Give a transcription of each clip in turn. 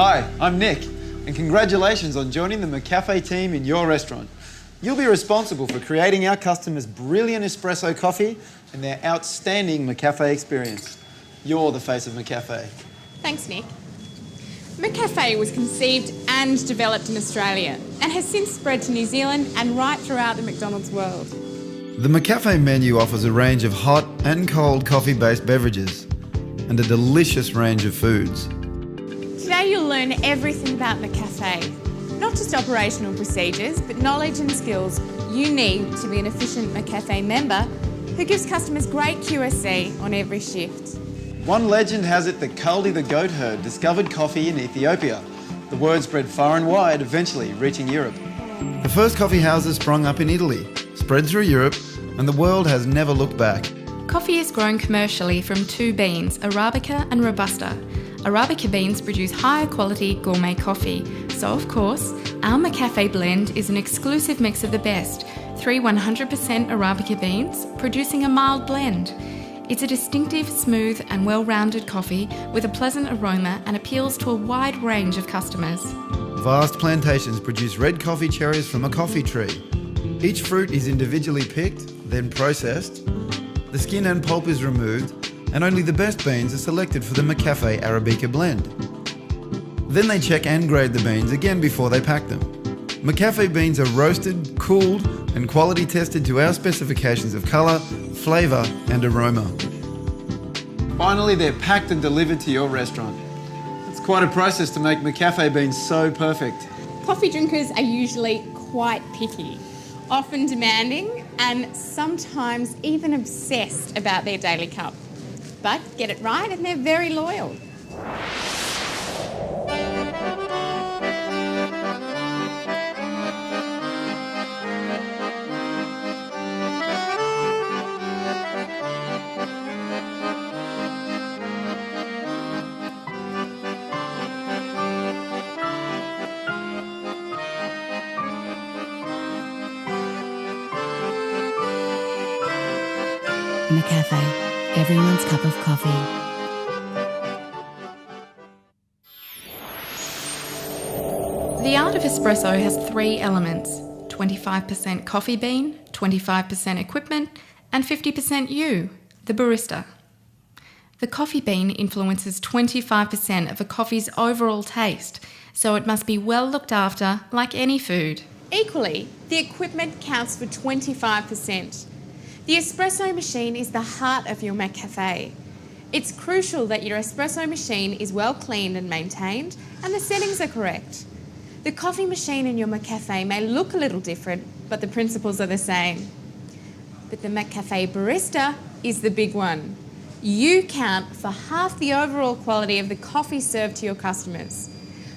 Hi, I'm Nick, and congratulations on joining the McCafe team in your restaurant. You'll be responsible for creating our customers' brilliant espresso coffee and their outstanding McCafe experience. You're the face of McCafe. Thanks, Nick. McCafe was conceived and developed in Australia and has since spread to New Zealand and right throughout the McDonald's world. The McCafe menu offers a range of hot and cold coffee-based beverages and a delicious range of foods. Today you'll learn everything about McCafe. Not just operational procedures, but knowledge and skills you need to be an efficient McCafe member who gives customers great QSC on every shift. One legend has it that Kaldi the goat herd discovered coffee in Ethiopia. The word spread far and wide, eventually reaching Europe. The first coffee houses sprung up in Italy, spread through Europe, and the world has never looked back. Coffee is grown commercially from two beans, Arabica and Robusta. Arabica beans produce higher quality gourmet coffee, so of course, our McCafe blend is an exclusive mix of the best, 3 100% Arabica beans, producing a mild blend. It's a distinctive, smooth and well-rounded coffee with a pleasant aroma and appeals to a wide range of customers. Vast plantations produce red coffee cherries from a coffee tree. Each fruit is individually picked, then processed. The skin and pulp is removed, and only the best beans are selected for the McCafe Arabica blend. Then they check and grade the beans again before they pack them. McCafe beans are roasted, cooled, and quality tested to our specifications of colour, flavour, and aroma. Finally, they're packed and delivered to your restaurant. It's quite a process to make McCafe beans so perfect. Coffee drinkers are usually quite picky, often demanding, and sometimes even obsessed about their daily cup. But get it right and they're very loyal. McCafe, everyone's cup of coffee. The art of espresso has 3 elements: 25% coffee bean, 25% equipment, and 50% you, the barista. The coffee bean influences 25% of a coffee's overall taste, so it must be well looked after like any food. Equally, the equipment counts for 25%. The espresso machine is the heart of your McCafe. It's crucial that your espresso machine is well cleaned and maintained and the settings are correct. The coffee machine in your McCafe may look a little different, but the principles are the same. But the McCafe barista is the big one. You count for half the overall quality of the coffee served to your customers.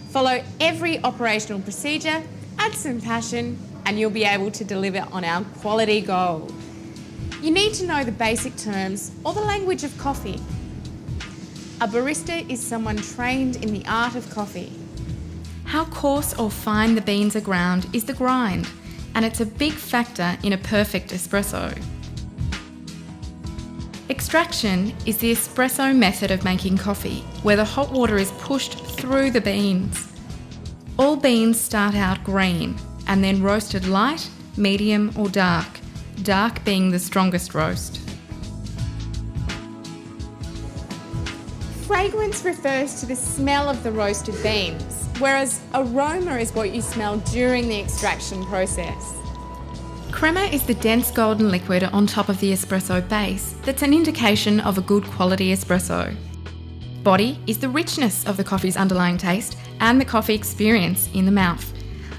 Follow every operational procedure, add some passion, and you'll be able to deliver on our quality goal. You need to know the basic terms or the language of coffee. A barista is someone trained in the art of coffee. How coarse or fine the beans are ground is the grind, and it's a big factor in a perfect espresso. Extraction is the espresso method of making coffee, where the hot water is pushed through the beans. All beans start out green and then roasted light, medium or dark being the strongest roast. Fragrance refers to the smell of the roasted beans, whereas aroma is what you smell during the extraction process. Crema is the dense golden liquid on top of the espresso base that's an indication of a good quality espresso. Body is the richness of the coffee's underlying taste and the coffee experience in the mouth.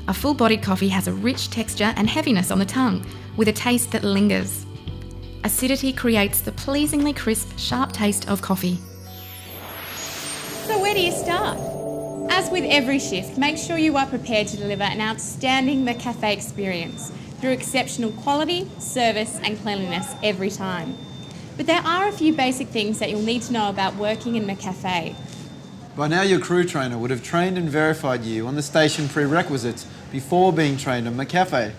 A full-bodied coffee has a rich texture and heaviness on the tongue, with a taste that lingers. Acidity creates the pleasingly crisp, sharp taste of coffee. So where do you start? As with every shift, make sure you are prepared to deliver an outstanding McCafe experience through exceptional quality, service and cleanliness every time. But there are a few basic things that you'll need to know about working in McCafe. By now your crew trainer would have trained and verified you on the station prerequisites before being trained on McCafe.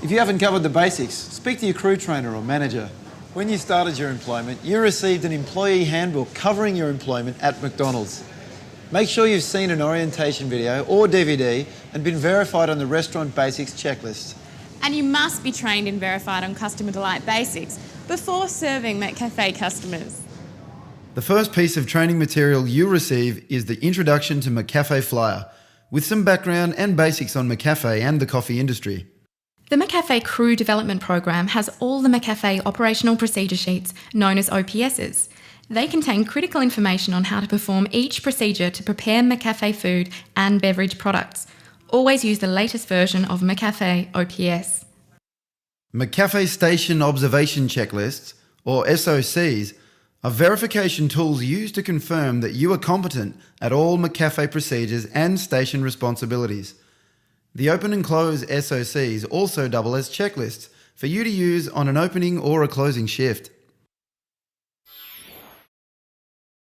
If you haven't covered the basics, speak to your crew trainer or manager. When you started your employment, you received an employee handbook covering your employment at McDonald's. Make sure you've seen an orientation video or DVD and been verified on the Restaurant Basics checklist. And you must be trained and verified on Customer Delight Basics before serving McCafe customers. The first piece of training material you receive is the Introduction to McCafe Flyer, with some background and basics on McCafe and the coffee industry. The McCafe Crew Development Program has all the McCafe operational procedure sheets, known as OPSs. They contain critical information on how to perform each procedure to prepare McCafe food and beverage products. Always use the latest version of McCafe OPS. McCafe Station Observation Checklists, or SOCs, are verification tools used to confirm that you are competent at all McCafe procedures and station responsibilities. The open and close SOCs also double as checklists for you to use on an opening or a closing shift.